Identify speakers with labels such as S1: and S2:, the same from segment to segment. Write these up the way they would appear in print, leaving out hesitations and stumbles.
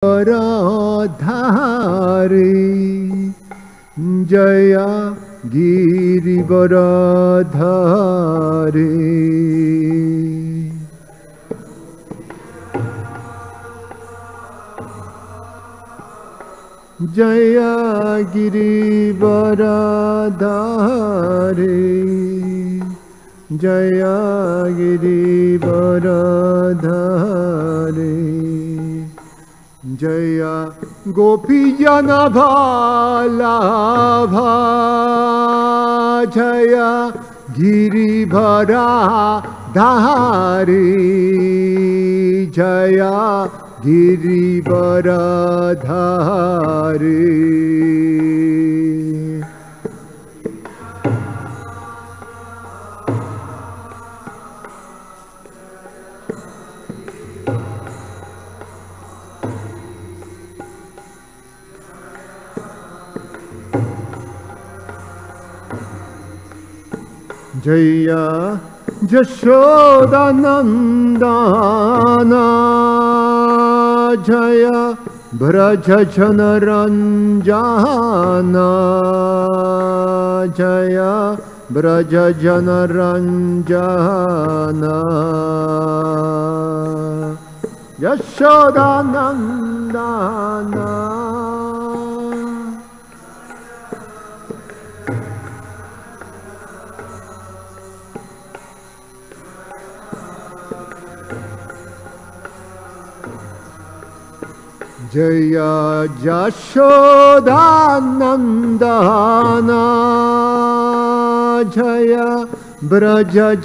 S1: Girivardhari Jai Girivardhari Jai Girivardhari Jai Girivardhari Jai गोपीजनवल्लभा Jai Girivardhari Jai Girivardhari Jai Yashodanandan Jai ब्रजजनरंजन Jai ब्रजजनरंजन Yashodanandan Jai Yashodanandan Jai ब्रजजनरंजन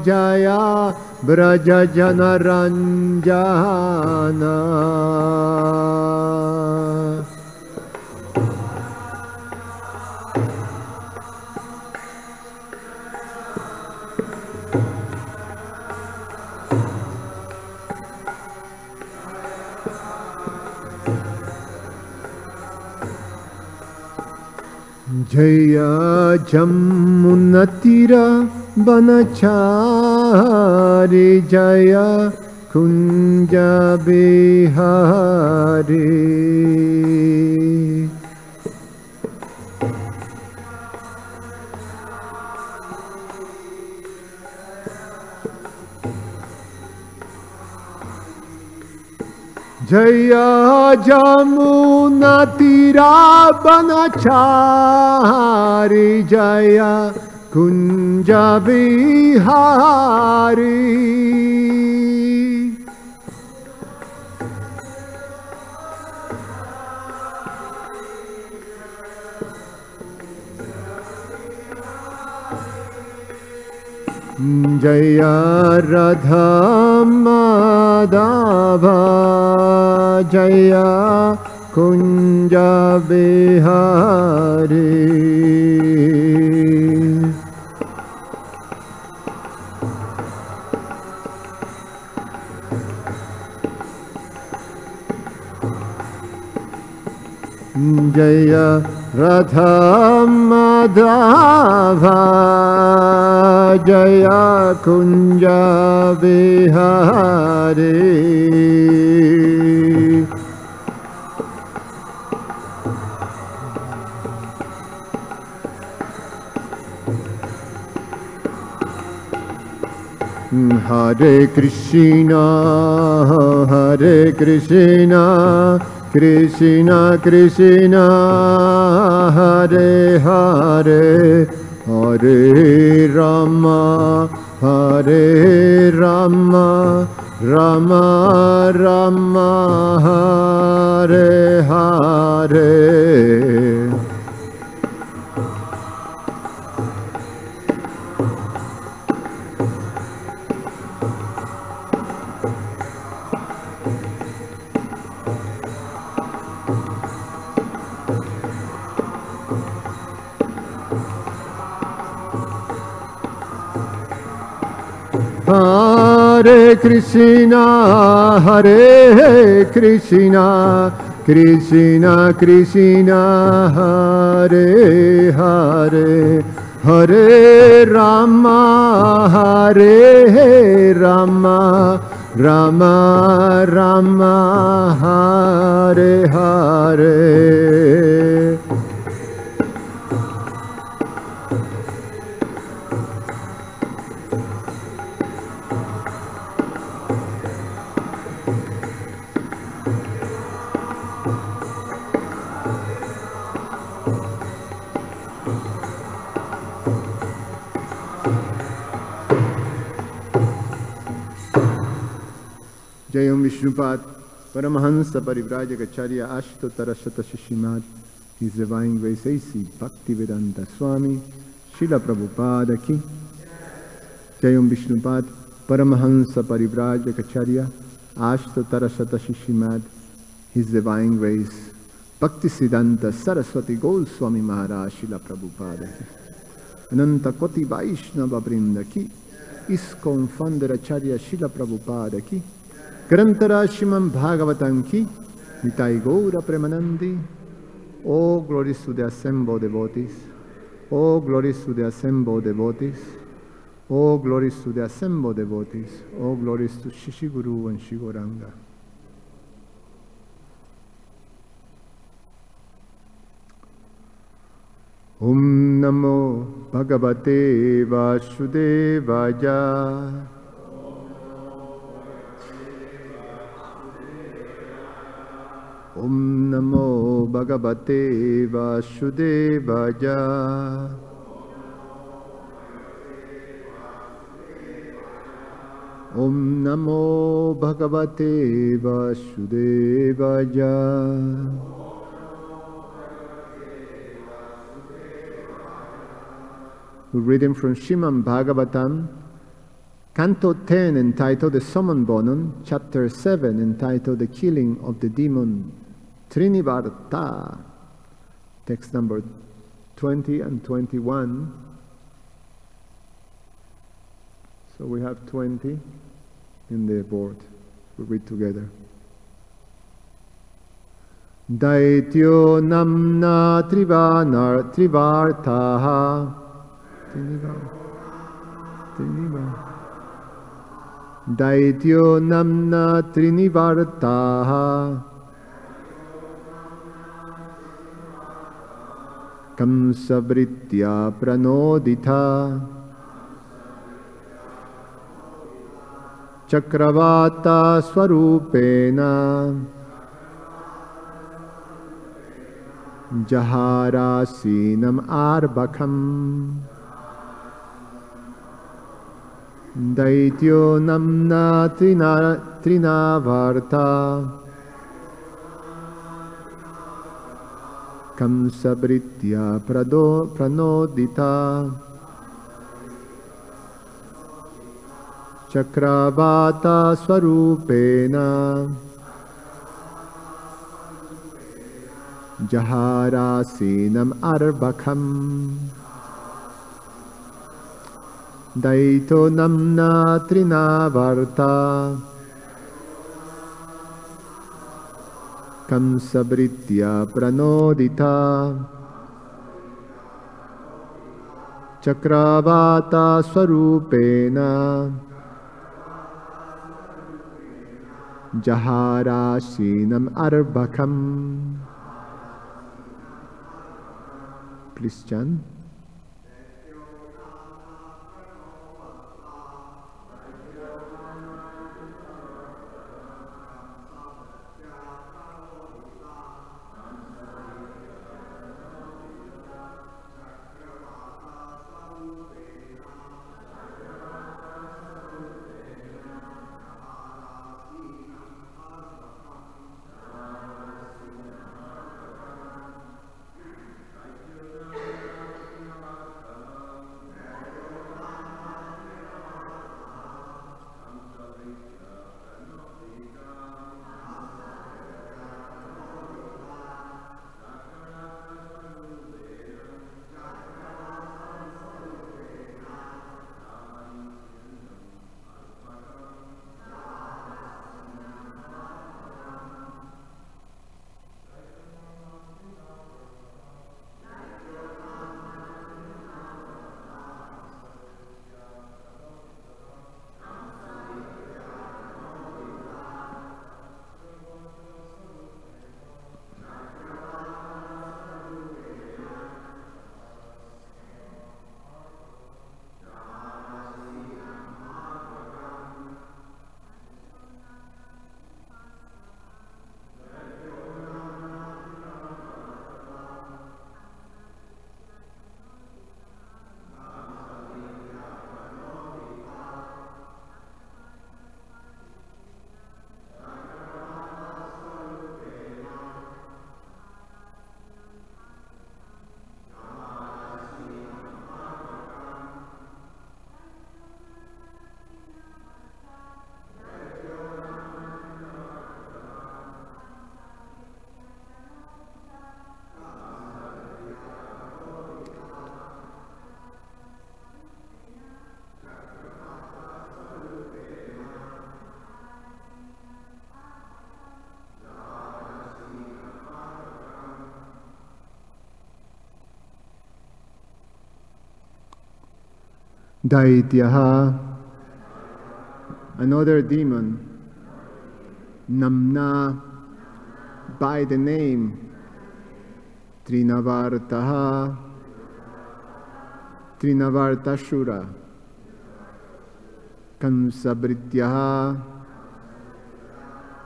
S1: Jai ब्रजजनरंजन Jai जमुनतीरा बनचारी Jai Kunj Bihari Jai जमुनतीरा बनचारी Jai Kunj Bihari Jai Radha Madhav Jai Kunj Bihari Jai Radha Madhav Jai Kunj Bihari Hare Krishna Krishna Krishna Hare Hare Hare Ram Ram Ram Hare Hare Hare Krishna Krishna Krishna Hare Hare Hare Rama, Hare Rama, Rama Rama, Hare Hare. Jayam Vishnupad, Paramahansa Parivrajagacharya Ashtotara Shata Srimad, His Divine Grace A.C. Bhaktivedanta Swami, Srila Prabhupada Ki. Jayam Vishnupad, Paramahansa Parivrajagacharya Ashtotara Shata Srimad, His Divine Grace Bhaktisiddhanta Saraswati Goswami Maharaj Srila Prabhupada Ki. Ananta Koti Vaishnava Vrinda Ki. ISKCON Founder Acharya Srila Prabhupada Ki. Grantara Srimad Bhagavatam Ki, Nitai Gaura Premanandi. All glories to the assembled devotees. All glories to the assembled devotees. All glories to the assembled devotees. All glories to Shishi Guru and Shigoranga. Om Namo Bhagavate Vasudevaya. Om Namo Bhagavate Vasudevaya. Om Namo Bhagavate Vasudevaya. We're reading from Srimad Bhagavatam, Canto 10, entitled The Summon Bonum, Chapter 7, entitled The Killing of the Demon Trinivarta, text number 20 and 21. So we have 20 in the board. We read together. Daityo namna trivartaha. Daityo namna trinivartaha. Kamsavritya pranodita. Chakravata swarupena. Jaharasinam arbakam. Daityo namna trinavarta. Kamsabritya pranodita. Chakravata swarupena. Jaharasinam arbakam. Daito namna trinavarta. Kamsabritya pranodita. Chakravata swarupena. Jaharasinam arbakam. Please chant. Daityaha, another demon, Namna, by the name Trinavartaha, Trinavartashura, Kamsabrityaha,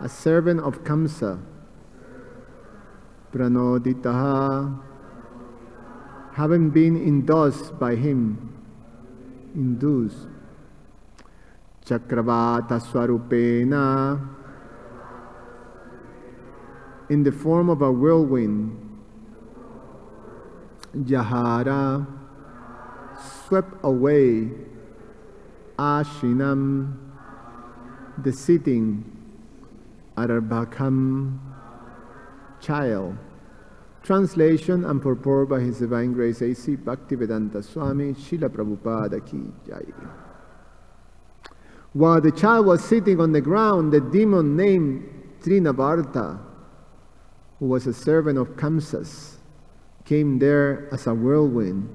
S1: a servant of Kamsa, Pranoditaha, having been induced by him, induced, Chakravata Swarupena, in the form of a whirlwind, Jahara, swept away, Ashinam, the sitting, Arabhakam, child. Translation and purport by His Divine Grace A.C. Bhaktivedanta Swami Srila Prabhupada Ki Jai. While the child was sitting on the ground, the demon named Trinavarta, who was a servant of Kamsa's, came there as a whirlwind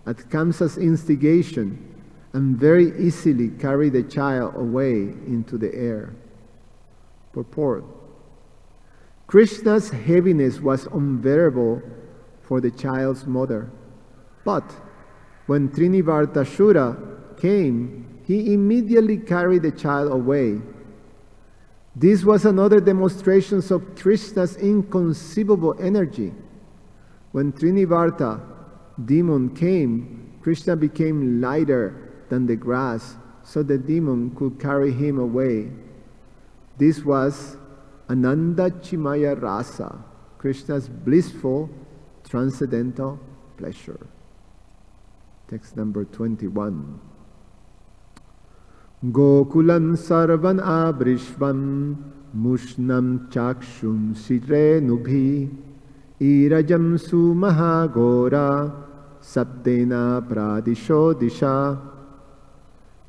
S1: at Kamsa's instigation and very easily carried the child away into the air. Purport: Krishna's heaviness was unbearable for the child's mother, but when Trinivartashura came, he immediately carried the child away. This was another demonstration of Krishna's inconceivable energy. When Trinivarta demon came, Krishna became lighter than the grass, so the demon could carry him away. This was Ananda Chimaya Rasa, Krishna's blissful, transcendental pleasure. Text number 21. Gokulam sarvan abrishvam mushnam chakshum shire nubhi irajam sumahagora sabdena pradisho disha.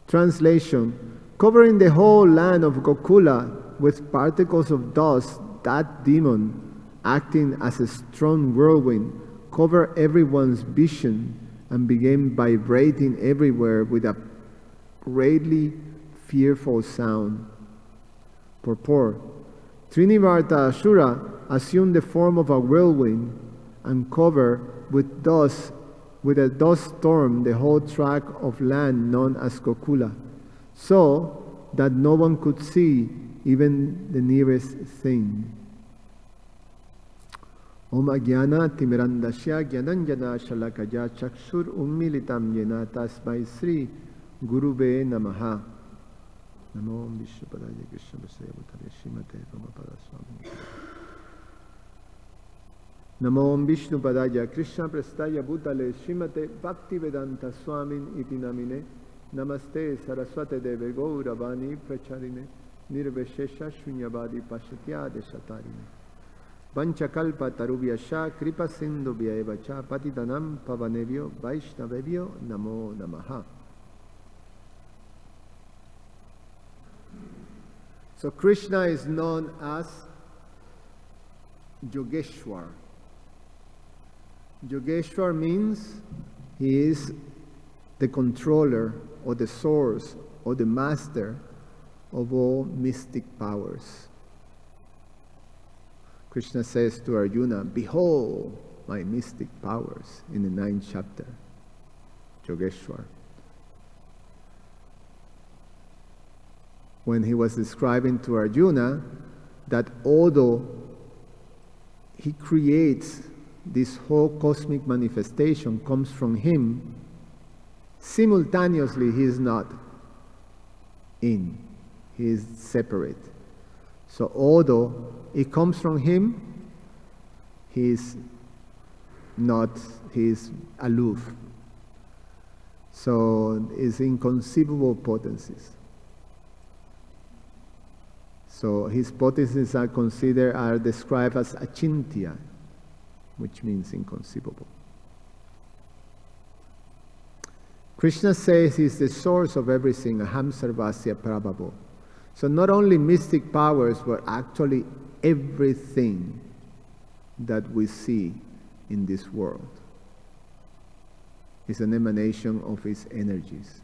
S1: Translation: covering the whole land of Gokula with particles of dust, that demon, acting as a strong whirlwind, covered everyone's vision and began vibrating everywhere with a greatly fearful sound. Purport: Trinivarta Ashura assumed the form of a whirlwind and covered with a dust storm the whole tract of land known as Gokula, so that no one could see even the nearest thing. Om Agyana Timirandasya Gyananjana Shalakaya Chakshur Ummilitam Yena Tasmai Sri Gurube Namaha. Namo Om Vishnupadaya Krishna Prasaya Bhutale Srimate Prabhupada Swami. Namo Om Vishnupadaya Krishna Prasaya Bhutale Srimate Bhaktivedanta Swamin Iti Namine. Namaste Saraswate Deve Gauravani Pracharine Nirveshesha Shunyavadi Pashatya Deshatarine Vanchakalpa Taruvyasha Kripa Sindhu Vyaevacha Patitanam Pavanevyo Vaishnavevyo Namo Namaha. So Krishna is known as Yogeshwar. Yogeshwar means he is the controller or the source or the master of all mystic powers. Krishna says to Arjuna, behold my mystic powers in the 9th chapter, Yogeshwar. When he was describing to Arjuna that although he creates this whole cosmic manifestation comes from him, simultaneously he is not in, he is separate. So although it comes from him, he is not, he is aloof. So it's inconceivable potencies. So his potencies are described as achintya, which means inconceivable. Krishna says he is the source of everything, aham sarvasya prabhavo. So not only mystic powers, but actually everything that we see in this world is an emanation of his energies.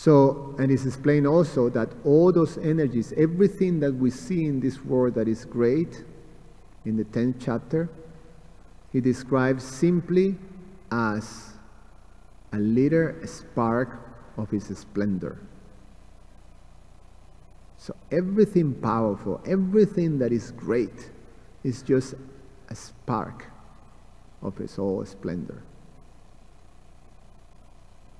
S1: So, and it's explained also that all those energies, everything that we see in this world that is great, in the 10th chapter, he describes simply as a little spark of his splendor. So everything powerful, everything that is great is just a spark of his whole splendor.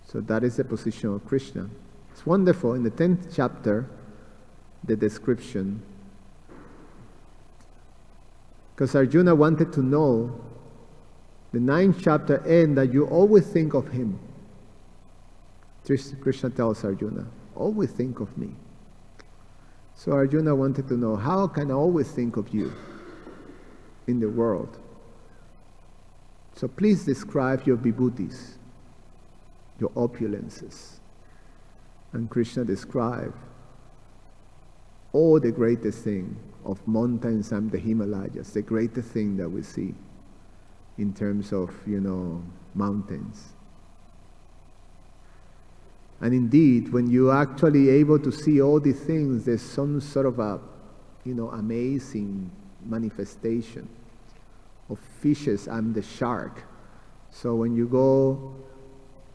S1: So that is the position of Krishna. It's wonderful. In the 10th chapter, the description, because Arjuna wanted to know, the 9th chapter ends that you always think of him. Krishna tells Arjuna, always think of me. So Arjuna wanted to know, how can I always think of you in the world? So please describe your vibhutis, your opulences. And Krishna described all the greatest thing of mountains and the Himalayas, the greatest thing that we see in terms of, mountains. And indeed, when you're actually able to see all these things, there's some sort of a, amazing manifestation of fishes and the shark. So when you go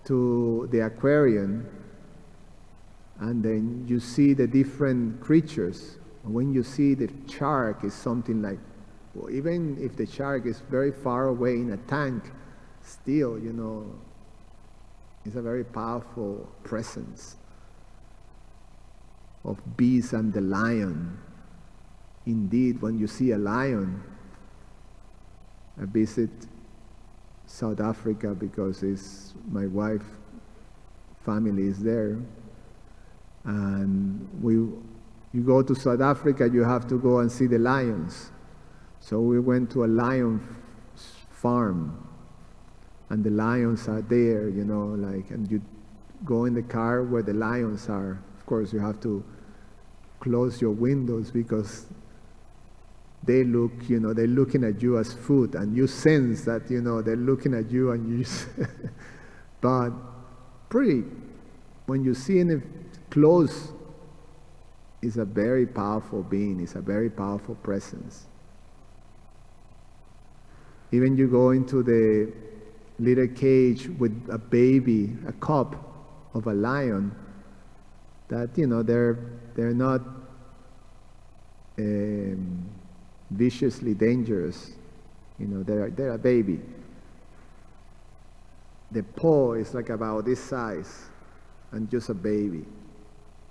S1: to the aquarium and then you see the different creatures, when you see the shark, is something like, well, even if the shark is very far away in a tank, still, it's a very powerful presence of beasts and the lion. Indeed, when you see a lion, I visit South Africa because my wife's family is there, and you go to South Africa, you have to go and see the lions. So we went to a lion farm, and the lions are there, and you go in the car where the lions are. Of course, you have to close your windows because they look, they're looking at you as food, and you sense that, they're looking at you, and you but when you see it close, it's a very powerful being, it's a very powerful presence. Even you go into the little cage with a baby, a cub of a lion, that they're not viciously dangerous. They're a baby. The paw is like about this size, and just a baby,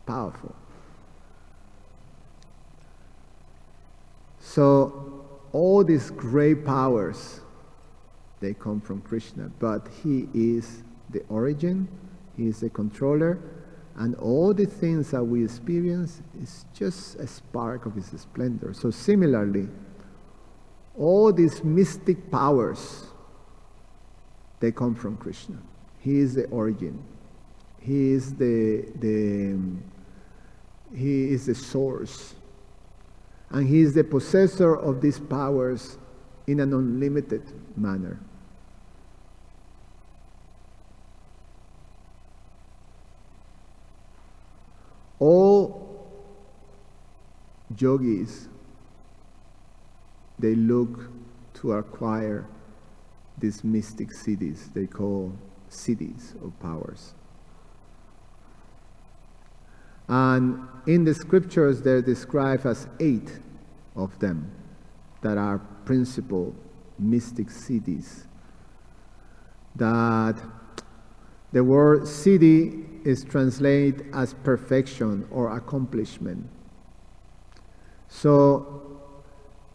S1: powerful. So all these great powers, they come from Krishna, but he is the origin, he is the controller, and all the things that we experience is just a spark of his splendor. So similarly, all these mystic powers, they come from Krishna. He is the origin. He is he is the source. And he is the possessor of these powers in an unlimited manner. All yogis, they look to acquire these mystic siddhis, they call siddhis of powers. And in the scriptures, they're described as 8 of them that are principal mystic siddhis. That the word siddhi is translated as perfection or accomplishment. So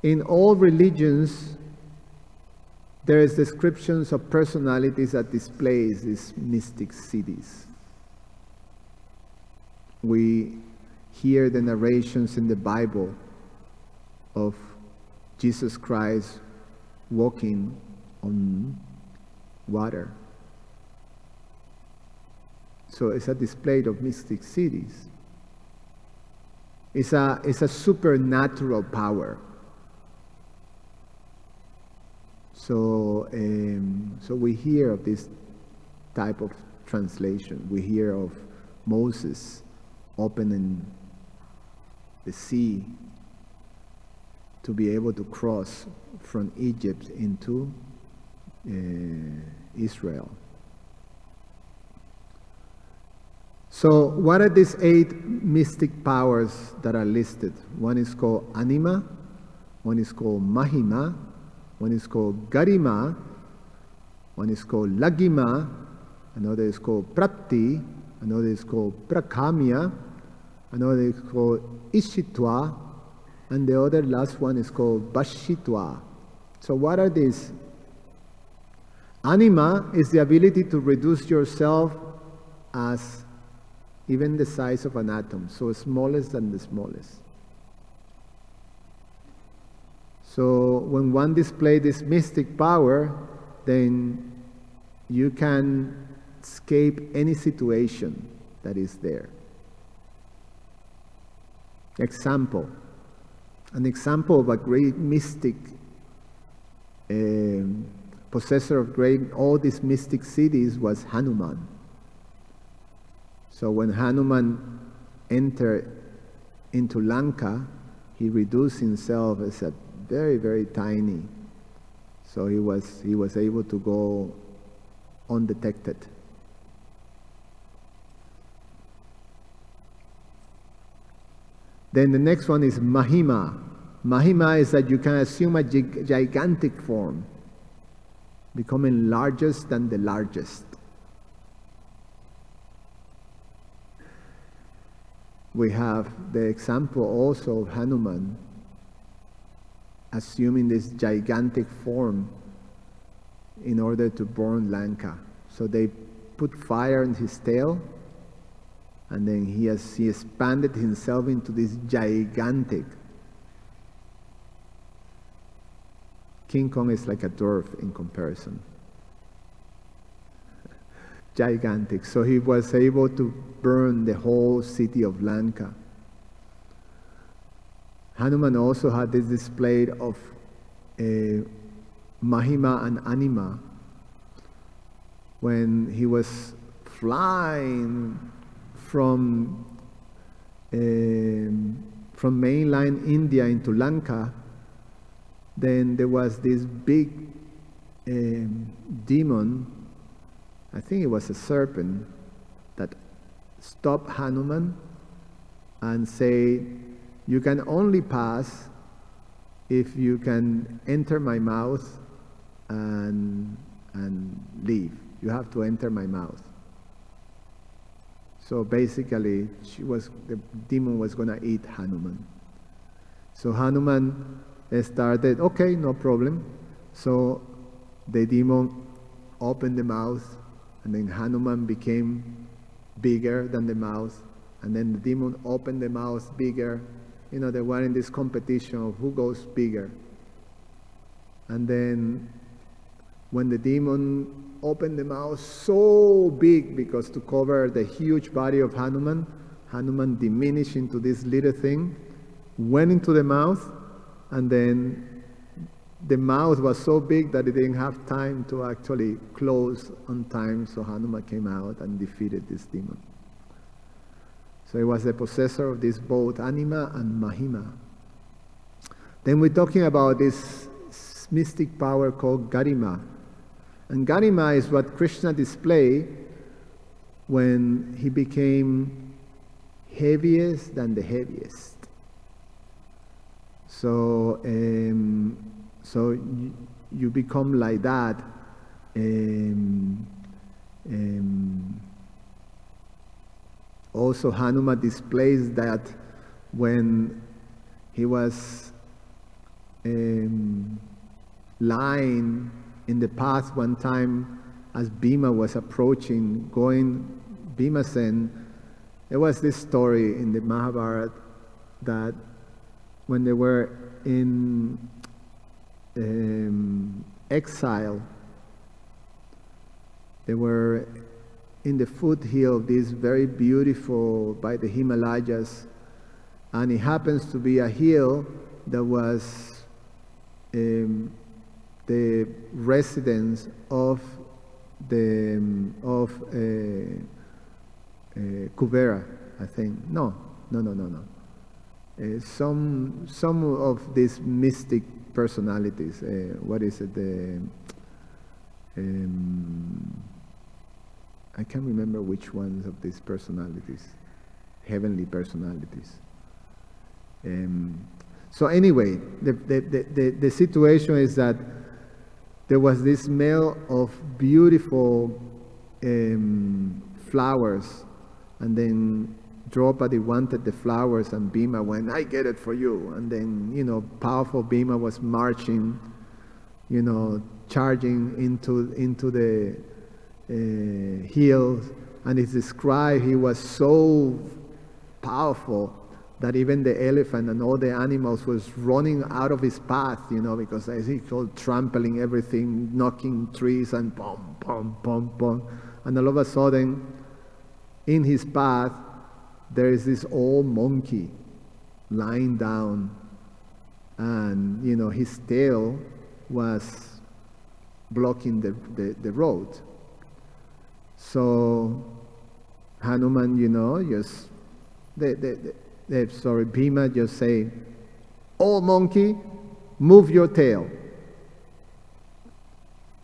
S1: in all religions, there is descriptions of personalities that displays these mystic siddhis. We hear the narrations in the Bible of Jesus Christ walking on water. So it's a display of mystic siddhis. It's a supernatural power. So we hear of this type of translation. We hear of Moses opening the sea to be able to cross from Egypt into Israel. So what are these 8 mystic powers that are listed? One is called Anima, one is called Mahima, one is called Garima, one is called Lagima, another is called Prapti, another is called Prakamya, another is called Ishitwa, and the other last one is called Bashitwa. So what are these? Anima is the ability to reduce yourself as even the size of an atom, so smallest than the smallest. So when one displays this mystic power, then you can escape any situation that is there. Example. An example of a great mystic, possessor of all these mystic cities was Hanuman. So when Hanuman entered into Lanka, he reduced himself as a very, very tiny. So he was able to go undetected. Then the next one is Mahima. Mahima is that you can assume a gigantic form, becoming largest than the largest. We have the example also of Hanuman assuming this gigantic form in order to burn Lanka. So they put fire in his tail, and then he expanded himself into this gigantic. King Kong is like a dwarf in comparison. Gigantic. So he was able to burn the whole city of Lanka. Hanuman also had this display of Mahima and Anima when he was flying from mainland India into Lanka. Then there was this big demon, I think it was a serpent, that stopped Hanuman and said, "You can only pass if you can enter my mouth and leave. You have to enter my mouth." So basically, the demon was going to eat Hanuman. So Hanuman started, okay, no problem. So the demon opened the mouth, and then Hanuman became bigger than the mouth, and then the demon opened the mouth bigger. You know, they were in this competition of who goes bigger. And then when the demon opened the mouth so big, because to cover the huge body of Hanuman, Hanuman diminished into this little thing, went into the mouth, and then the mouth was so big that it didn't have time to actually close on time, so Hanuman came out and defeated this demon. So he was the possessor of this both Anima and Mahima. Then we're talking about this mystic power called Garima. And Garima is what Krishna displayed when he became heaviest than the heaviest. So, you become like that. Also, Hanuman displays that when he was lying in the path one time as Bhima was approaching, going Bhimasen. There was this story in the Mahabharata that when they were in exile, they were in the foothill of this very beautiful, by the Himalayas, and it happens to be a hill that was the residence of Kubera, I think. No. Some of these mystic personalities. What is it? I can't remember which ones of these personalities, heavenly personalities. So anyway, the situation is that there was this smell of beautiful flowers, and then Draupadi wanted the flowers, and Bhima went, I get it for you. And then, powerful Bhima was marching, charging into the hills, and it's described he was so powerful that even the elephant and all the animals was running out of his path, because as he called trampling everything, knocking trees and boom, boom, boom, boom. And all of a sudden, in his path, there is this old monkey lying down, and his tail was blocking the road. So Hanuman, just Bhima just say, "Oh monkey, move your tail."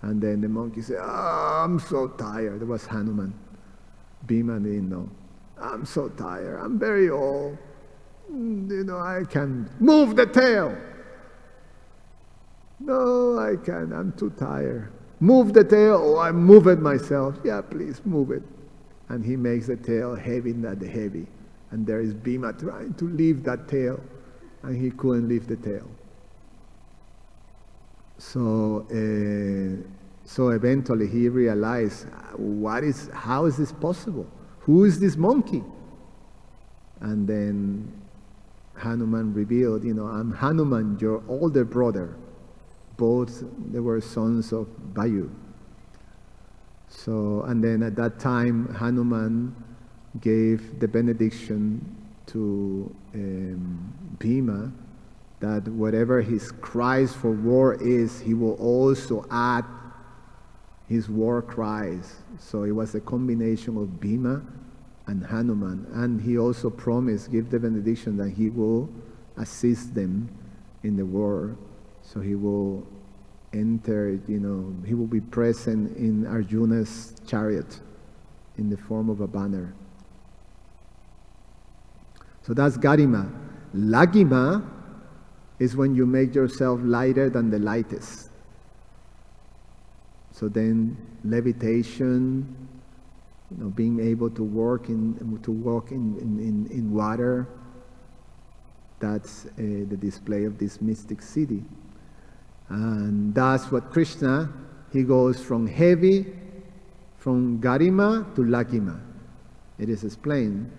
S1: And then the monkey said, "Oh, I'm so tired." It was Hanuman. Bhima didn't know. "I'm so tired. I'm very old. I can't move the tail." "No, I can't. I'm too tired." "Move the tail." "Oh, I move it myself." "Yeah, please move it." And he makes the tail heavy, not the heavy. And there is Bhima trying to lift that tail, and he couldn't lift the tail. So eventually he realized, how is this possible? Who is this monkey? And then Hanuman revealed, I'm Hanuman, your older brother. Both, they were sons of Vayu. So, and then at that time, Hanuman gave the benediction to Bhima, that whatever his cries for war is, he will also add his war cries. So it was a combination of Bhima and Hanuman. And he also promised, give the benediction, that he will assist them in the war. So he will enter, he will be present in Arjuna's chariot in the form of a banner. So that's Garima. Lagima is when you make yourself lighter than the lightest. So then levitation, being able to walk in water, that's the display of this mystic city. And that's what Krishna, he goes from heavy, from Garima to Lagima. It is explained.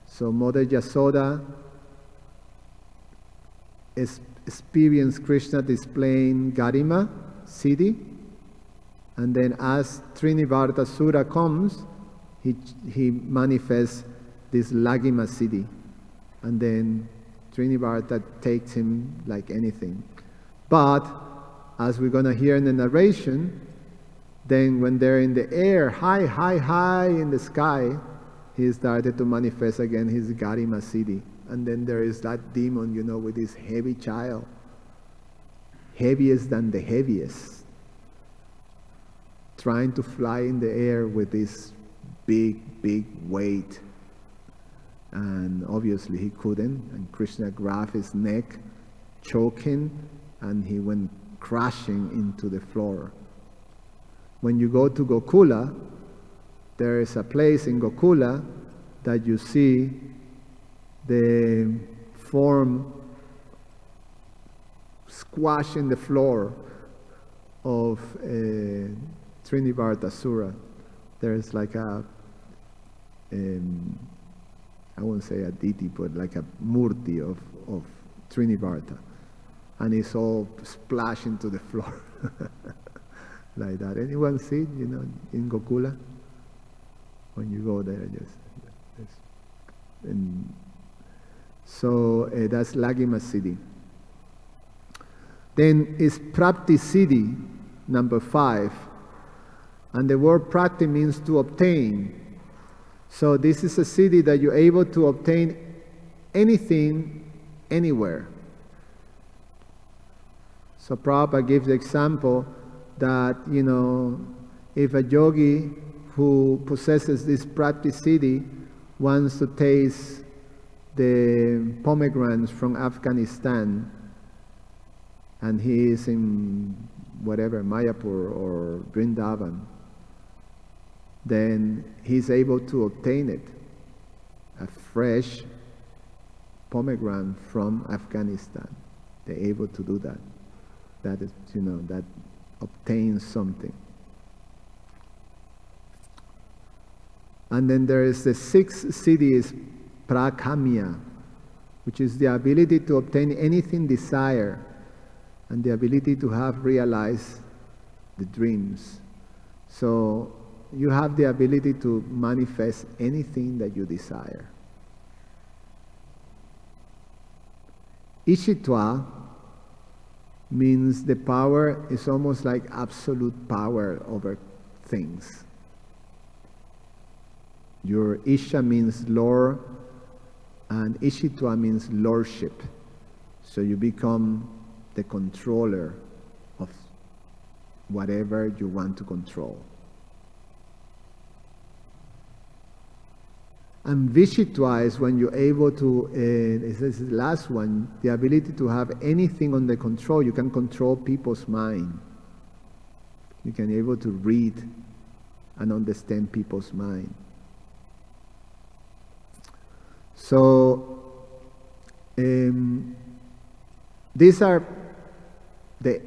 S1: So Mother Yasoda experienced Krishna displaying Garima city, and then as Trinivartasura comes, he manifests this Lagima city, and then Trinivarta takes him like anything. But as we're going to hear in the narration, then when they're in the air, high in the sky, he started to manifest again his Garima city. And then there is that demon, with this heavy child, heaviest than the heaviest, trying to fly in the air with this big weight. And obviously he couldn't, and Krishna grabbed his neck, choking, and he went crashing into the floor. When you go to Gokula, there is a place in Gokula that you see the form squash in the floor of Trinivartasura. There's like I won't say a deity, but like a murti of Trinivarta. And it's all splashed into the floor. Like that. Anyone see it, in Gokula? When you go there, so that's Lagima city. Then is Prapti city, number 5. And the word Prapti means to obtain. So this is a city that you're able to obtain anything, anywhere. So Prabhupada gives the example that, you know, if a yogi who possesses this practice siddhi wants to taste the pomegranates from Afghanistan, and he is in whatever, Mayapur or Vrindavan, then he's able to obtain it, a fresh pomegranate from Afghanistan. They're able to do that. That is, you know, that obtains something. And then there is the sixth siddhi is prakamya, which is the ability to obtain anything desired and the ability to have realized the dreams. So you have the ability to manifest anything that you desire. Ishitva means the power is almost like absolute power over things. Your Isha means Lord, and Ishitva means lordship. So you become the controller of whatever you want to control. And Vishitva is when you're able to, this is the last one, the ability to have anything under control. You can control people's mind. You can be able to read and understand people's mind. So, these are the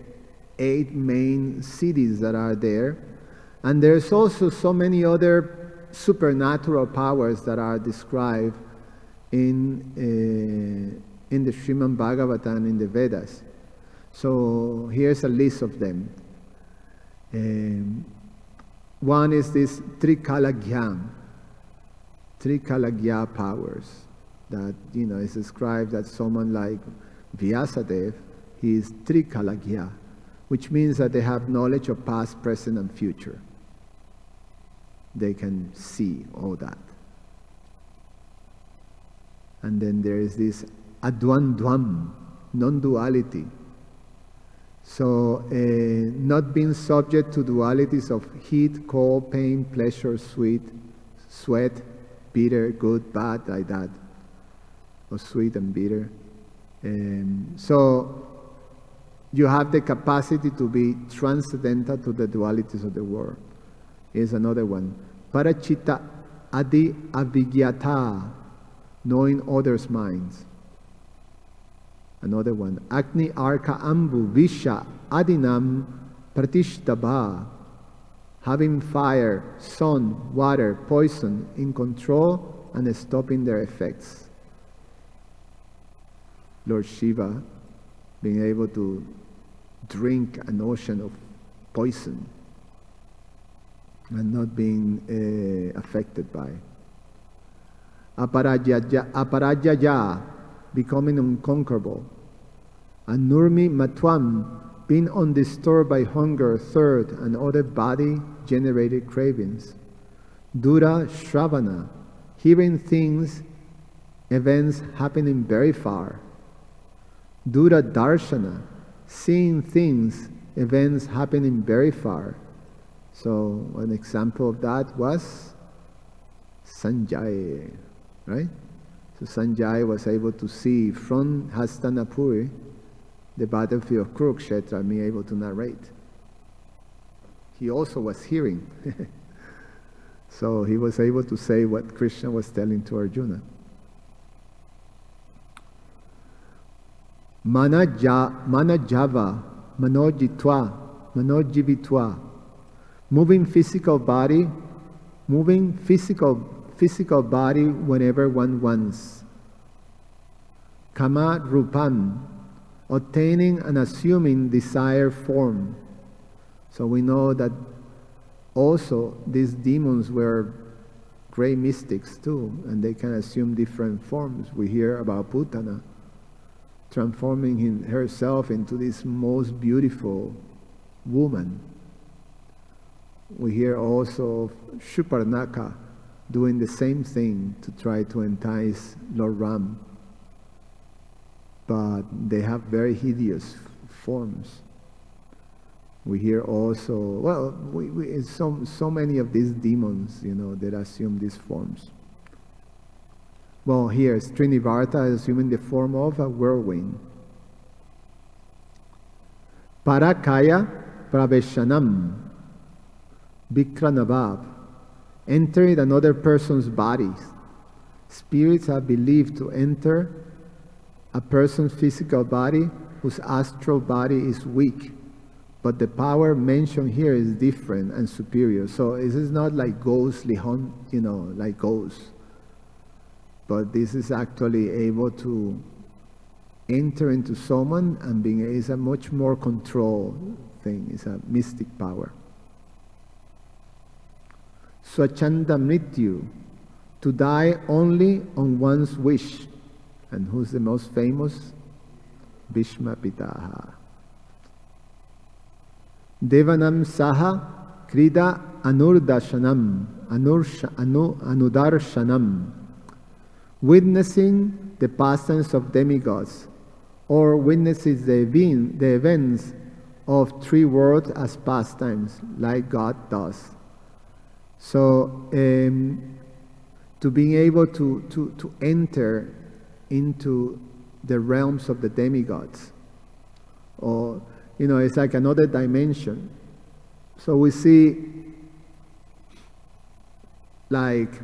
S1: 8 main cities that are there. And there's also so many other supernatural powers that are described in the Srimad Bhagavatam, in the Vedas. So here's a list of them. One is this Trikalagya powers that, you know, is described that someone like Vyasadeva, he is Trikalagya, which means that they have knowledge of past, present, and future. They can see all that. And then there is this advandvam, non-duality. So not being subject to dualities of heat, cold, pain, pleasure, sweat, bitter, good, bad, like that, or sweet and bitter. So you have the capacity to be transcendental to the dualities of the world. Is another one. Parachita adi avigyata, knowing others' minds. Another one. Agni arka ambu visha adinam pratishtaba, having fire, sun, water, poison in control and stopping their effects. Lord Shiva being able to drink an ocean of poison and not being affected by. Aparajaya, becoming unconquerable. And Nurmi Matwam, being undisturbed by hunger, thirst, and other body-generated cravings. Dura Shravana, hearing things, events happening very far. Dura Darshana, seeing things, events happening very far. So an example of that was Sanjay, right? So Sanjay was able to see from Hastinapur the battlefield of Kurukshetra, being able to narrate. He also was hearing. So he was able to say what Krishna was telling to Arjuna. Manajava, manojitva, manojivitva. Moving physical body whenever one wants. Kama rupam, obtaining and assuming desired form. So we know that also these demons were great mystics too, and they can assume different forms. We hear about Putana transforming herself into this most beautiful woman. We hear also of Shuparnaka doing the same thing to try to entice Lord Ram. But they have very hideous forms. We hear also, well, so many of these demons, that assume these forms. Well, here, Srinivarta is assuming the form of a whirlwind. Parakaya praveshanam, Vikranabhav, entering another person's body. Spirits are believed to enter a person's physical body whose astral body is weak, but the power mentioned here is different and superior. So this is not like ghostly like ghosts, but this is actually able to enter into someone and is a much more controlled thing. It's a mystic power. Swachanda Mrityu, to die only on one's wish. And who's the most famous? Bhishma Pitaha. Devanam Saha Krida Anudarshanam, witnessing the pastimes of demigods, or witnesses the events of three worlds as pastimes, like God does. So, to being able to enter into the realms of the demigods, or it's like another dimension. So we see, like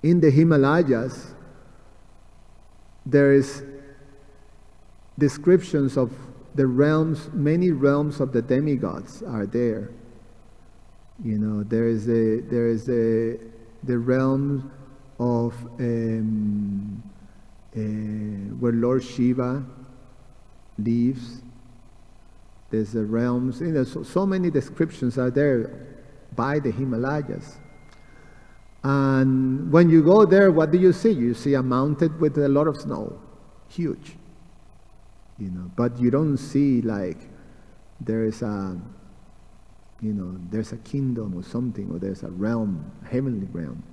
S1: in the Himalayas, there is descriptions of the realms. Many realms of the demigods are there. There is the realm of where Lord Shiva lives. There's the realms. So many descriptions are there by the Himalayas. And when you go there, what do you see? You see a mountain with a lot of snow, huge. But you don't see like there's a kingdom or something, or there's a realm, heavenly realm.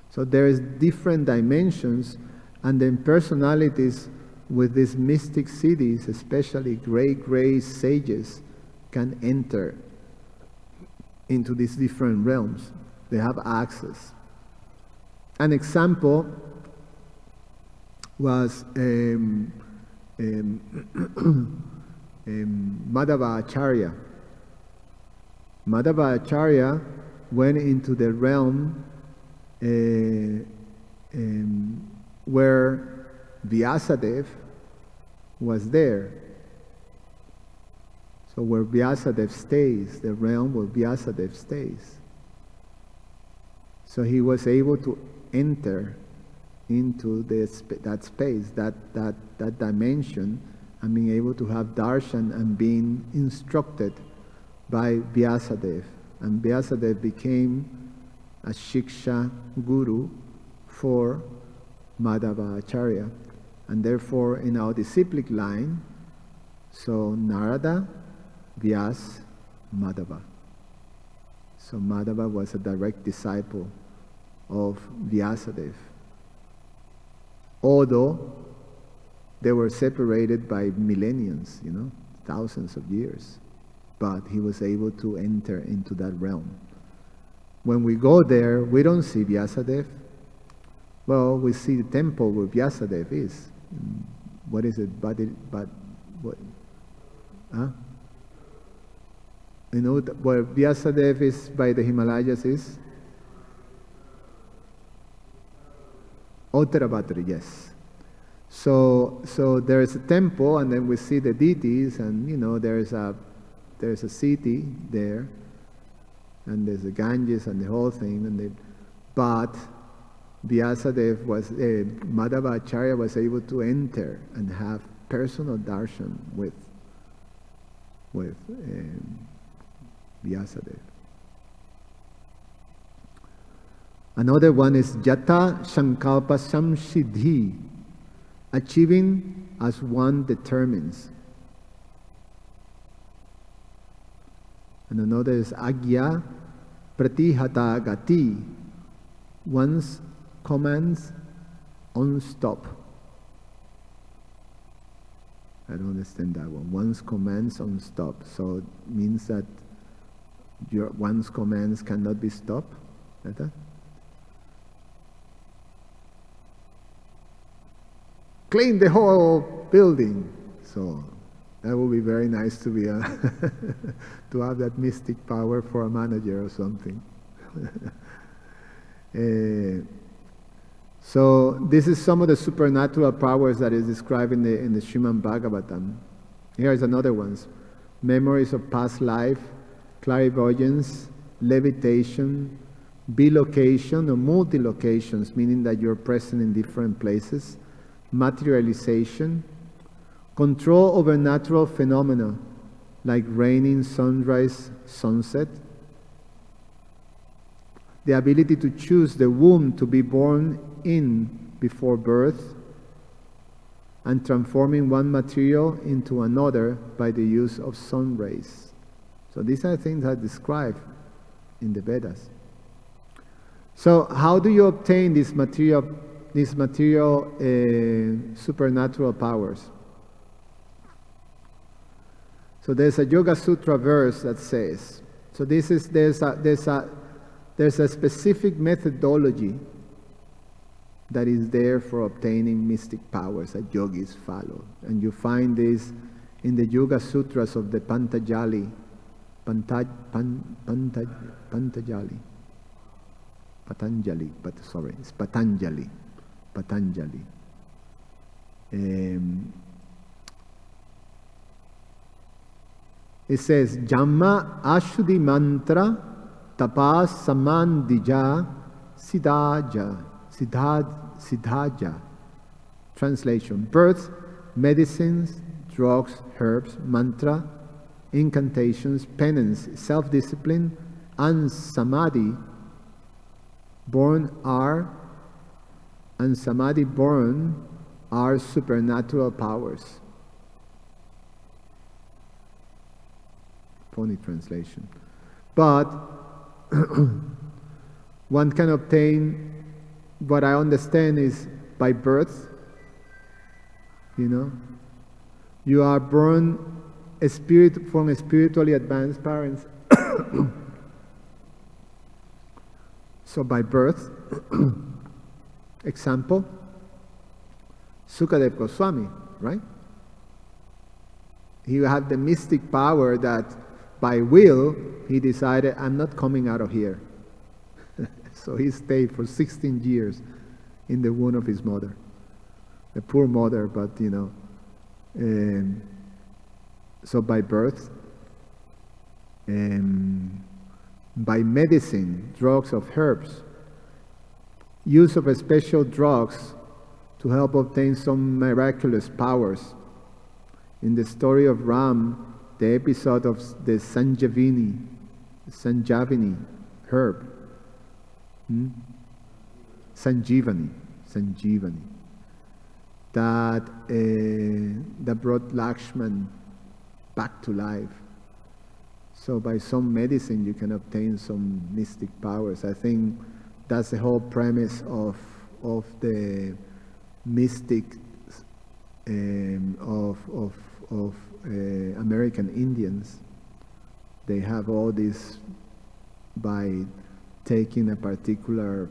S1: So there's different dimensions, and then personalities with these mystic cities, especially great sages, can enter into these different realms. They have access. An example was Madhava-acharya. Madhava-acharya went into the realm where Vyasadeva was there. So where Vyasadeva stays, the realm where Vyasadeva stays. So he was able to enter into that space, that dimension, and being able to have darshan and being instructed by Vyasadeva. And Vyasadeva became a Shiksha Guru for Madhava-acharya. And therefore, in our disciplic line, so Narada, Vyas, Madhava. So Madhava was a direct disciple of Vyasadeva. Although they were separated by millenniums, thousands of years. But he was able to enter into that realm. When we go there, we don't see Vyasadeva. Well, we see the temple where Vyasadeva is. What is it? But what? Huh? Where Vyasadeva is by the Himalayas is? Uttarabhadra, yes. So there is a temple, and then we see the deities, and there's a city there, and there's the Ganges and the whole thing, but Vyasadeva Madhava-acharya was able to enter and have personal darshan with Vyasadeva. Another one is Jata Sankalpa Samsiddhi, achieving as one determines. And another is Agya pratihata gati, one's commands on stop. I don't understand that one. One's commands on stop. So it means that one's commands cannot be stopped, like that? Clean the whole building. So that would be very nice to be to have that mystic power for a manager or something. So this is some of the supernatural powers that is described in the Srimad Bhagavatam. Here is another one: memories of past life, clairvoyance, levitation, bilocation or multi-locations, meaning that you're present in different places, materialization, control over natural phenomena like raining, sunrise, sunset, the ability to choose the womb to be born in before birth, and transforming one material into another by the use of sun rays. So these are things that are described in the Vedas. So how do you obtain these material supernatural powers? So there's a Yoga Sutra verse that says, so there's a specific methodology that is there for obtaining mystic powers that yogis follow. And you find this in the Yoga Sutras of the Patanjali. It's Patanjali. It says, Jamma Ashuddhi Mantra Tapas Samandija Siddhaja. Translation: birth, medicines, drugs, herbs, mantra, incantations, penance, self-discipline, and samadhi born are supernatural powers. Funny translation. But one can obtain, what I understand is by birth, you are born from spiritually advanced parents. So by birth, example, Sukadeva Goswami, right? He had the mystic power that by will, he decided, I'm not coming out of here. So he stayed for 16 years in the womb of his mother. A poor mother, but so by birth, by medicine, drugs of herbs, use of special drugs to help obtain some miraculous powers. In the story of Ram, the episode of the Sanjavini herb, Sanjivani, that brought Lakshman back to life. So by some medicine you can obtain some mystic powers. I think that's the whole premise of the mystic of American Indians. They have all this by taking a particular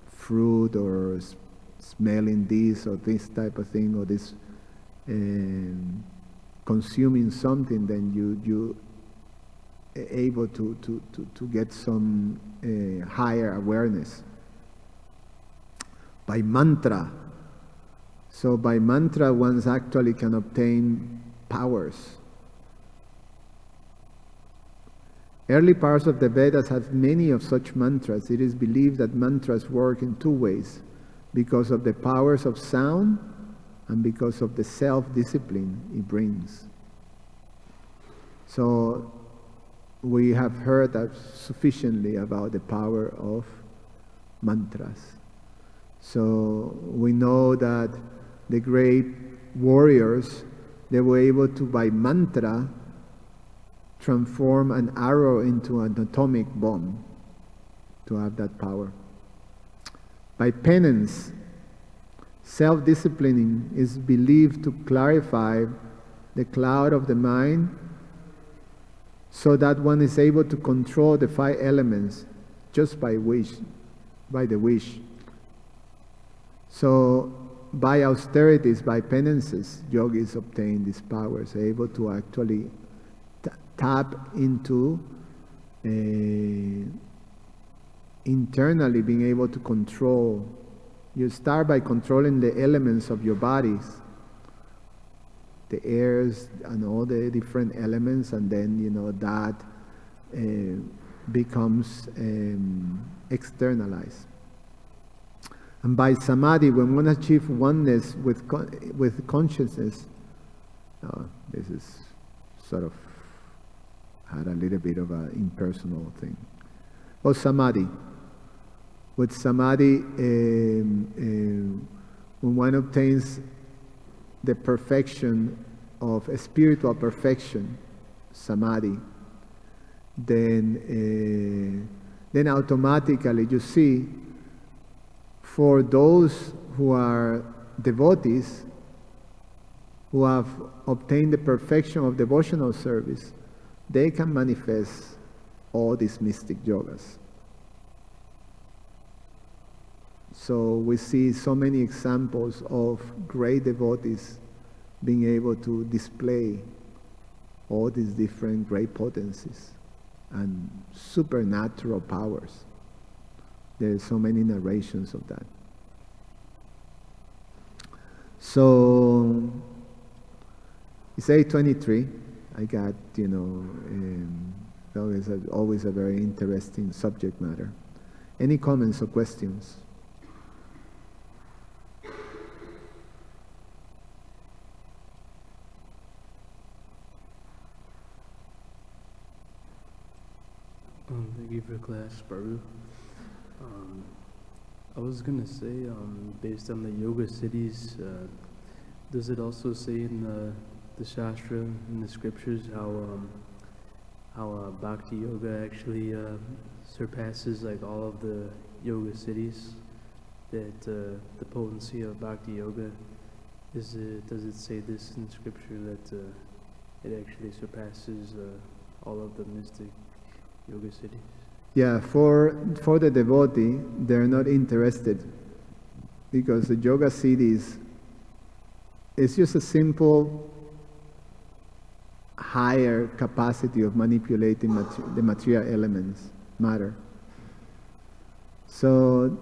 S1: fruit or smelling this or this type of thing, or this consuming something, then you able to get some higher awareness. By mantra. So by mantra one actually can obtain powers. Early parts of the Vedas have many of such mantras. It is believed that mantras work in two ways, because of the powers of sound and because of the self-discipline it brings. So we have heard sufficiently about the power of mantras. So we know that the great warriors, they were able to, by mantra, transform an arrow into an atomic bomb. to have that power. By penance, self-disciplining is believed to clarify the cloud of the mind so that one is able to control the 5 elements just by the wish. So by austerities, by penances, yogis obtain these powers, able to actually tap into internally being able to control. You start by controlling the elements of your bodies, the airs and all the different elements, and then that becomes externalized. And by samadhi, when one achieves oneness with consciousness, this is sort of had a little bit of an impersonal thing. Or samadhi. With samadhi, when one obtains the perfection of a spiritual perfection, samadhi, then automatically you see, for those who are devotees, who have obtained the perfection of devotional service, they can manifest all these mystic yogas. So we see so many examples of great devotees being able to display all these different great potencies and supernatural powers. There are so many narrations of that. So it's 8:23. I got, always a very interesting subject matter. Any comments or questions?
S2: Thank you for class, Prabhu. I was going to say, based on the yoga cities, does it also say in the Shastra, in the scriptures, how Bhakti Yoga actually surpasses like all of the yoga cities? That the potency of Bhakti Yoga, does it say this in scripture, that it actually surpasses all of the mystic yoga cities?
S1: Yeah, for the devotee, they're not interested, because the yoga cities is just a simple higher capacity of manipulating the material elements, matter. So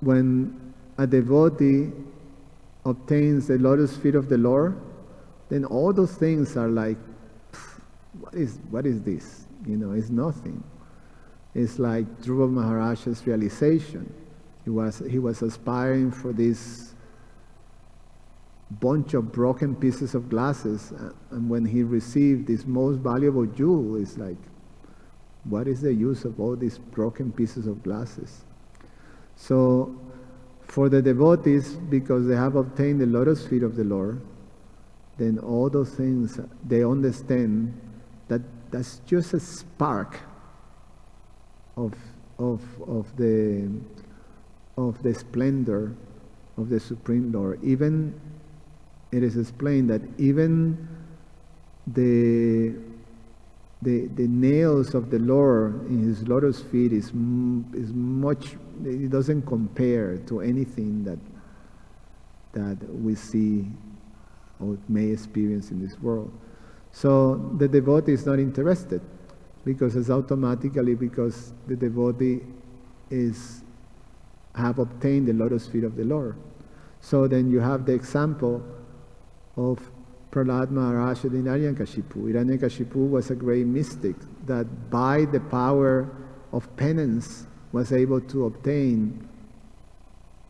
S1: when a devotee obtains the lotus feet of the Lord, then all those things are like, what is this? It's nothing. It's like Dhruva Maharaj's realization. He was aspiring for this bunch of broken pieces of glasses, and when he received this most valuable jewel, it's like, what is the use of all these broken pieces of glasses? So for the devotees, because they have obtained the lotus feet of the Lord, then all those things, they understand that that's just a spark of the splendor of the Supreme Lord. Even it is explained that even the nails of the Lord in his lotus feet is much. It doesn't compare to anything that we see or may experience in this world. So the devotee is not interested, because it's automatically because the devotee have obtained the lotus feet of the Lord. So then you have the example of Prahlad Maharaj and Hiranyakashipu. Hiranyakashipu was a great mystic that by the power of penance was able to obtain,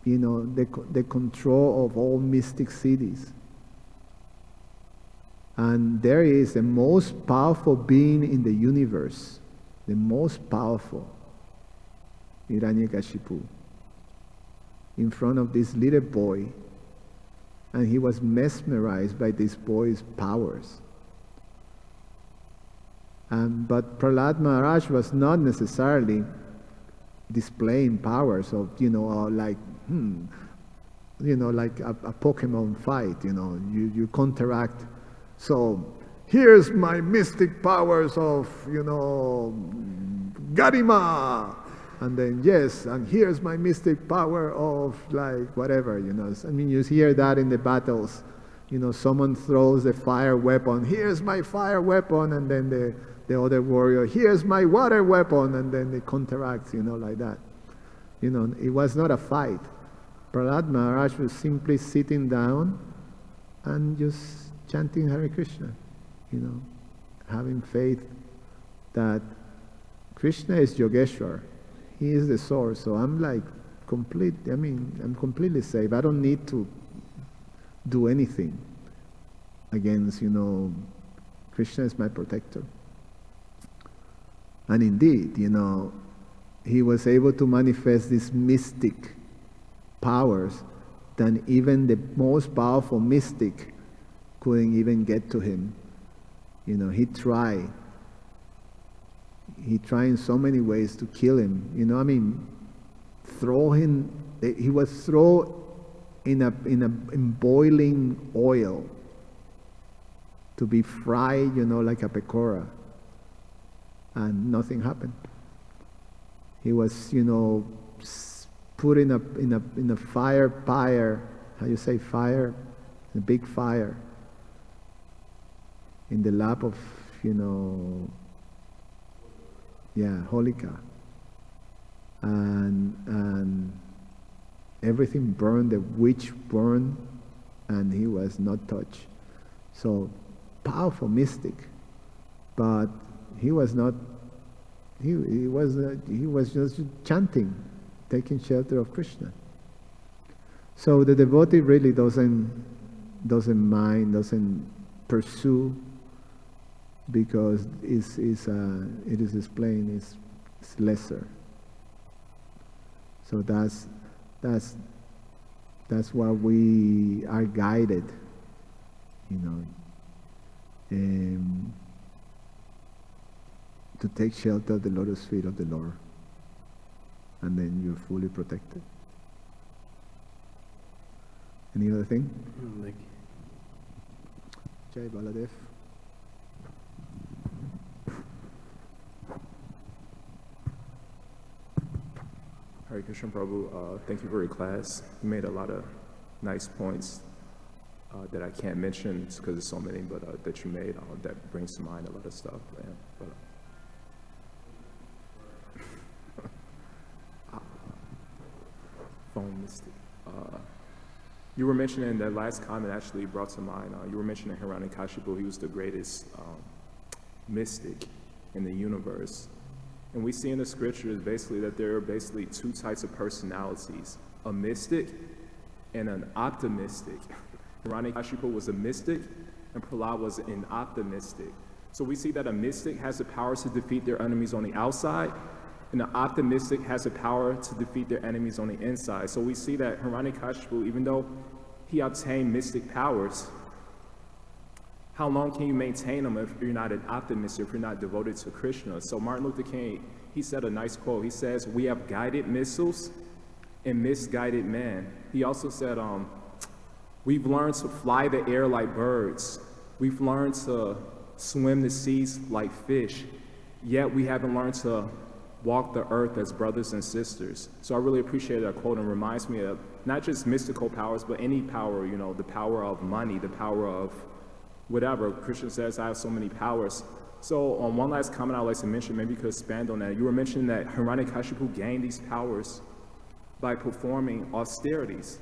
S1: the control of all mystic cities. And there is the most powerful being in the universe, the most powerful, Hiranyakashipu, in front of this little boy, and he was mesmerized by this boy's powers. But Prahlad Maharaj was not necessarily displaying powers of, like, like a Pokemon fight, you counteract. So here's my mystic powers of, Garima. And then, yes, and here's my mystic power of, like, whatever, I mean, you hear that in the battles. Someone throws the fire weapon. Here's my fire weapon. And then the other warrior, here's my water weapon. And then they counteract, like that. It was not a fight. Prahlad Maharaj was simply sitting down and just chanting Hare Krishna, having faith that Krishna is Yogeshwar. He is the source. So I'm like I'm completely safe. I don't need to do anything against, Krishna is my protector. And indeed, he was able to manifest these mystic powers that even the most powerful mystic couldn't even get to him. He tried in so many ways to kill him. He was thrown in boiling oil to be fried, like a pekora, and nothing happened. He was, put in a fire pyre. How you say fire? A big fire. In the lap of, Holika. And everything burned, the witch burned, and he was not touched. So, powerful mystic. But he was not, he was just chanting, taking shelter of Krishna. So the devotee really doesn't mind, doesn't pursue, because it is explained, it's lesser. So that's why we are guided, to take shelter of the lotus feet of the Lord, and then you're fully protected. Any other thing?
S2: Thank you.
S1: Jai Baladev.
S3: Hare Krishna, Prabhu. Thank you for your class. You made a lot of nice points that I can't mention because there's so many, but that you made that brings to mind a lot of stuff. Phone mystic. You were mentioning that last comment actually brought to mind. You were mentioning Hiranyakashipu. He was the greatest mystic in the universe. And we see in the scriptures basically that there are basically two types of personalities, a mystic and an optimistic. Hiranyakashipu was a mystic and Prahlad was an optimistic. So we see that a mystic has the power to defeat their enemies on the outside, and an optimistic has the power to defeat their enemies on the inside. So we see that Hiranyakashipu, even though he obtained mystic powers, how long can you maintain them if you're not an optimist, if you're not devoted to Krishna? So Martin Luther King, he said a nice quote. He says, "We have guided missiles and misguided men." He also said, we've learned to fly the air like birds. We've learned to swim the seas like fish, yet we haven't learned to walk the earth as brothers and sisters. So I really appreciate that quote, and reminds me of not just mystical powers, but any power, the power of money, the power of whatever. Krishna says, I have so many powers. So on one last comment I'd like to mention, maybe you could expand on that. You were mentioning that Hiranyakashipu gained these powers by performing austerities.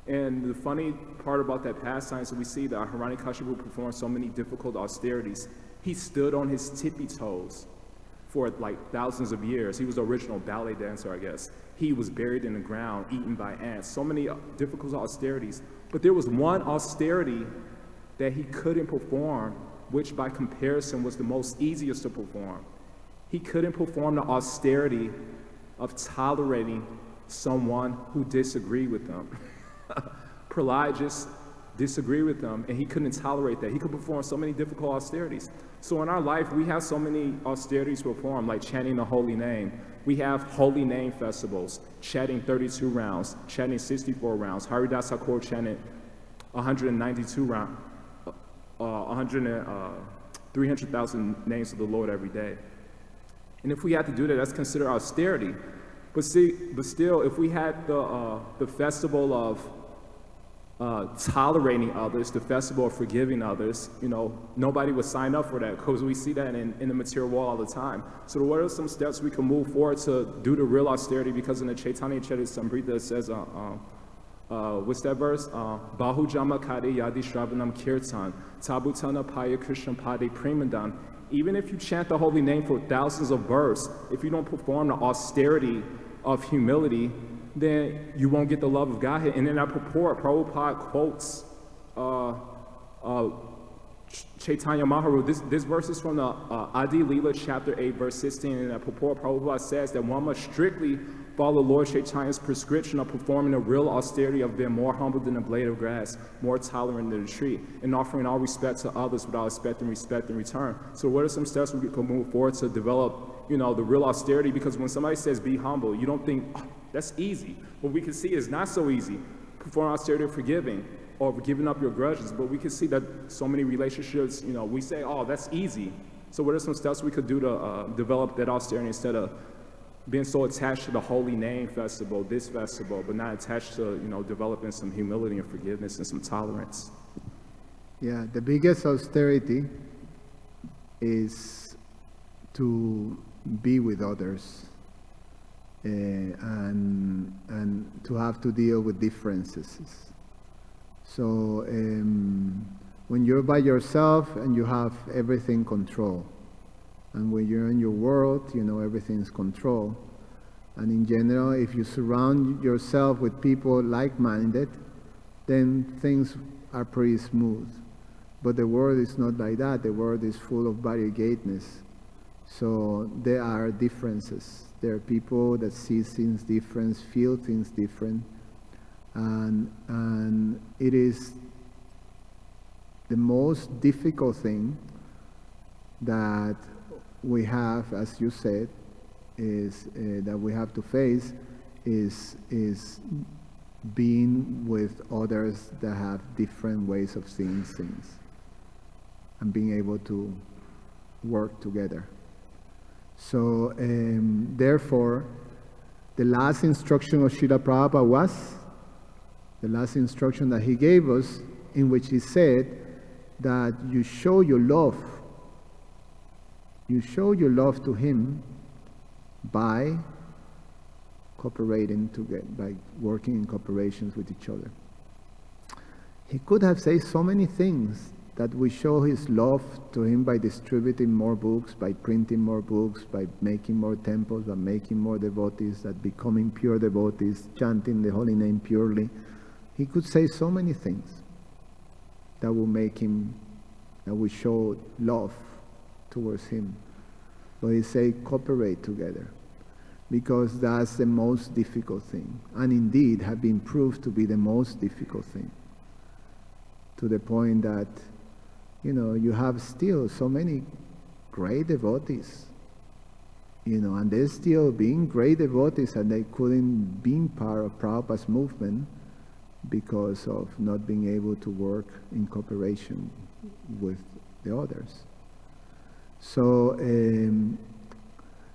S3: And the funny part about that pastime is we see that Hiranyakashipu performed so many difficult austerities. He stood on his tippy toes for like thousands of years. He was the original ballet dancer, I guess. He was buried in the ground, eaten by ants. So many difficult austerities. But there was one austerity that he couldn't perform, which by comparison was the most easiest to perform. He couldn't perform the austerity of tolerating someone who disagreed with him. Prahlad just disagree with them, and he couldn't tolerate that. He could perform so many difficult austerities. So in our life, we have so many austerities to perform, like chanting the holy name. We have holy name festivals, chanting 32 rounds, chanting 64 rounds. Haridas Thakur chanted 192 rounds, 300,000 names of the Lord every day. And if we had to do that, that's considered austerity. But still, if we had the festival of tolerating others, the festival of forgiving others, you know, nobody would sign up for that, because we see that in the material world all the time. So what are some steps we can move forward to do the real austerity? Because in the Chaitanya Charitamrita it says, what's that verse? Bahu Jama Kade Yadi Shravanam Kirtan, Tabutana Paya Krishna Pade Premandan. Even if you chant the holy name for thousands of births, if you don't perform the austerity of humility, then you won't get the love of Godhead. And in that purport, Prabhupada quotes Chaitanya Mahaprabhu. This verse is from the Adi Leela chapter 8, verse 16. And in that purport, Prabhupada says that one must strictly follow Lord Chaitanya's prescription of performing a real austerity of being more humble than a blade of grass, more tolerant than a tree, and offering all respect to others without expecting respect in return. So what are some steps we can move forward to develop, you know, the real austerity? Because when somebody says be humble, you don't think, oh, that's easy. What we can see is not so easy. Perform austerity of forgiving, or giving up your grudges, but we can see that so many relationships, you know, we say, oh, that's easy. So what are some steps we could do to develop that austerity instead of being so attached to the holy name festival, this festival, but not attached to, you know, developing some humility and forgiveness and some tolerance?
S1: Yeah, the biggest austerity is to be with others and to have to deal with differences. So when you're by yourself and you have everything controlled, and when you're in your world, you know, everything's controlled. And in general, if you surround yourself with people like-minded, then things are pretty smooth. But the world is not like that. The world is full of variegateness. So there are differences. There are people that see things different, feel things different. And it is the most difficult thing that we have, as you said, is that we have to face is being with others that have different ways of seeing things and being able to work together. So therefore, the last instruction of Srila Prabhupada was the last instruction that he gave us, in which he said that you show your love. You show your love to him by cooperating together, by working in cooperations with each other. He could have said so many things, that we show his love to him by distributing more books, by printing more books, by making more temples, by making more devotees, that becoming pure devotees, chanting the holy name purely. He could say so many things that will make him, that will show love towards him. But he said cooperate together, because that's the most difficult thing, and indeed have been proved to be the most difficult thing, to the point that, you know, you have still so many great devotees, you know, and they're still being great devotees, and they couldn't be part of Prabhupada's movement because of not being able to work in cooperation with the others. So,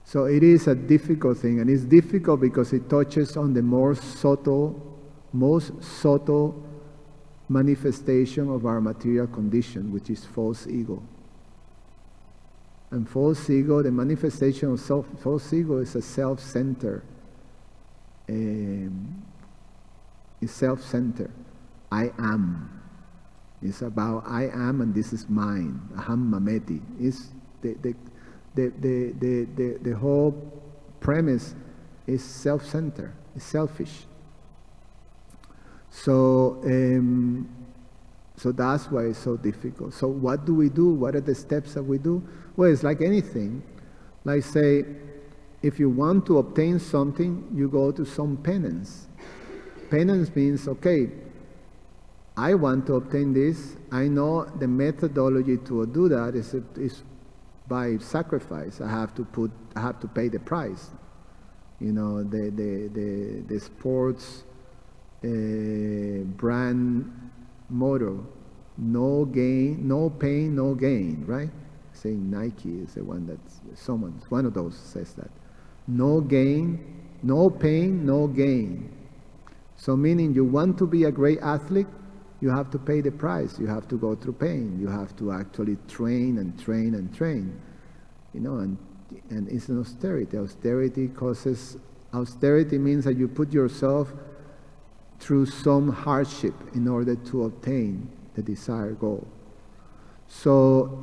S1: so it is a difficult thing, and it's difficult because it touches on the most subtle manifestation of our material condition, which is false ego. And false ego, the manifestation of false ego is a self-centered. Is self-centered. I am. It's about I am and this is mine. Aham mameti. It's the whole premise is self-centered. It's selfish. So, so that's why it's so difficult. So what do we do? What are the steps that we do? Well, it's like anything. Like say, if you want to obtain something, you go to some penance. Penance means, okay, I want to obtain this. I know the methodology to do that is by sacrifice. I have to pay the price. You know, the sports brand motto, no gain, no pain, no gain, right? Saying Nike is the one one of those says that. No gain, no pain, no gain. So meaning you want to be a great athlete, you have to pay the price. You have to go through pain. You have to actually train and train and train. You know, and it's an austerity. Austerity means that you put yourself through some hardship in order to obtain the desired goal. So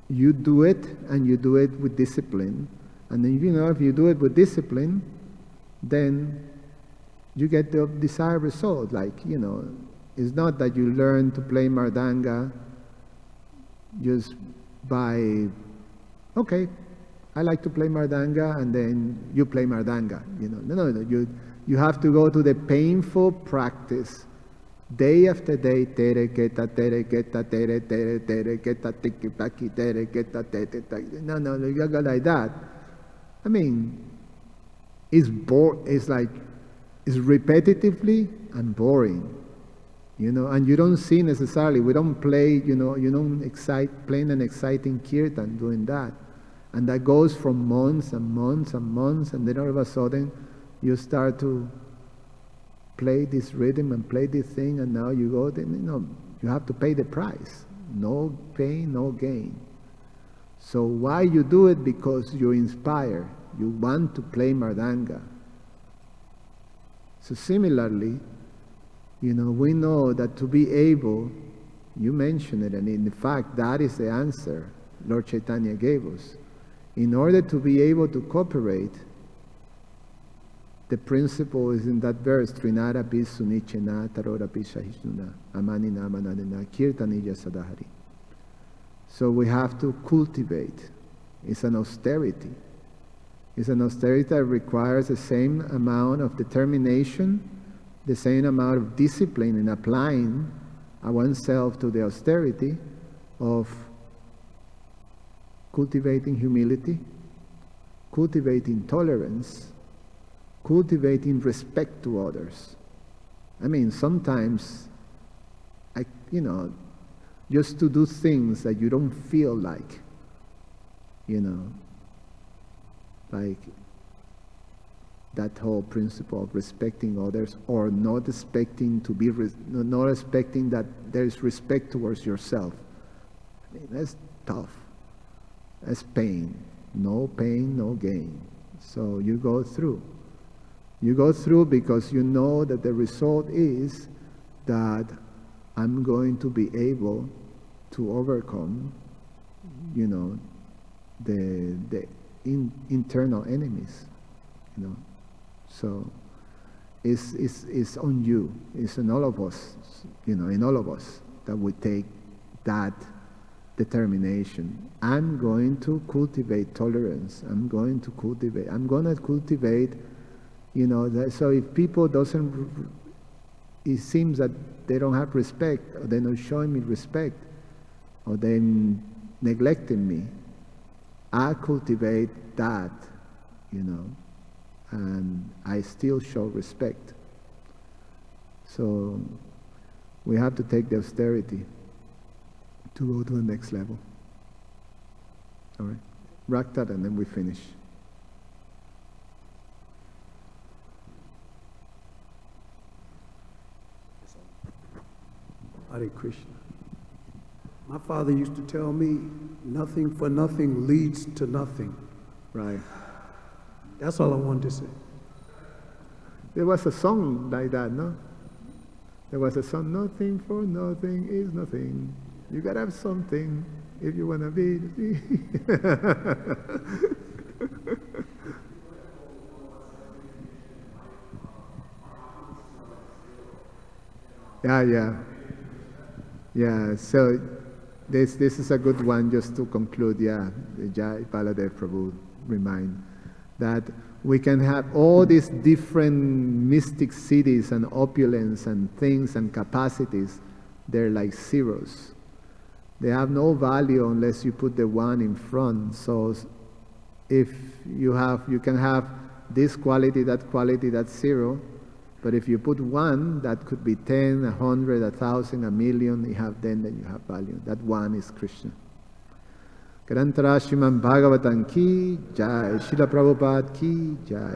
S1: you do it, and you do it with discipline. And then, you know, if you do it with discipline, then you get the desired result. Like, you know, it's not that you learn to play mardanga just by, okay, I like to play mardanga, and then you play mardanga. You know, no. You have to go to the painful practice, day after day. Tere keta, tere keta, tere tere tere keta, tiki paki, tere keta, tere tere. No, you go like that. I mean, it's repetitively and boring. You know, and you don't see necessarily, we don't play, you don't playing an exciting kirtan doing that. And that goes for months and months and months, and then all of a sudden you start to play this rhythm and play this thing, and now you go, then, you know, you have to pay the price. No pain, no gain. So why you do it? Because you're inspired. You want to play mardanga. So similarly, you know, we know that to be able, you mentioned it, and in fact that is the answer Lord Chaitanya gave us. In order to be able to cooperate, the principle is in that verse, Trinara bis sunichena tarora pishahishnuna amani namanadena kirtanija sadahari. So we have to cultivate. It's an austerity. It's an austerity that requires the same amount of determination, the same amount of discipline in applying oneself to the austerity of cultivating humility, cultivating tolerance, cultivating respect to others. I mean, sometimes, just to do things that you don't feel like, like that whole principle of respecting others, or not expecting that there is respect towards yourself. I mean, that's tough. That's pain. No pain, no gain. So you go through. You go through because you know that the result is that I'm going to be able to overcome, the internal enemies, So it's on you. It's in all of us, in all of us that we take that determination. I'm going to cultivate tolerance. I'm going to cultivate. So if people it seems that they don't have respect, or they're not showing me respect, or they're neglecting me, I cultivate that, and I still show respect. So we have to take the austerity to go to the next level. All right, Raktat, and then we finish.
S4: Hare Krishna. My father used to tell me, nothing for nothing leads to nothing.
S1: Right.
S4: That's all I wanted to say.
S1: There was a song like that, no? There was a song, nothing for nothing is nothing. You gotta have something if you wanna be. Yeah, so this is a good one just to conclude, Jai Baladev Prabhu remind that we can have all these different mystic cities and opulence and things and capacities. They're like zeros. They have no value unless you put the one in front. So if you can have this quality, that's zero. But if you put one, that could be 10, 100, 1,000, 1,000,000. Then you have value. That one is Krishna. Grantara Srimad Bhagavatam ki jai. Srila Prabhupada ki jai.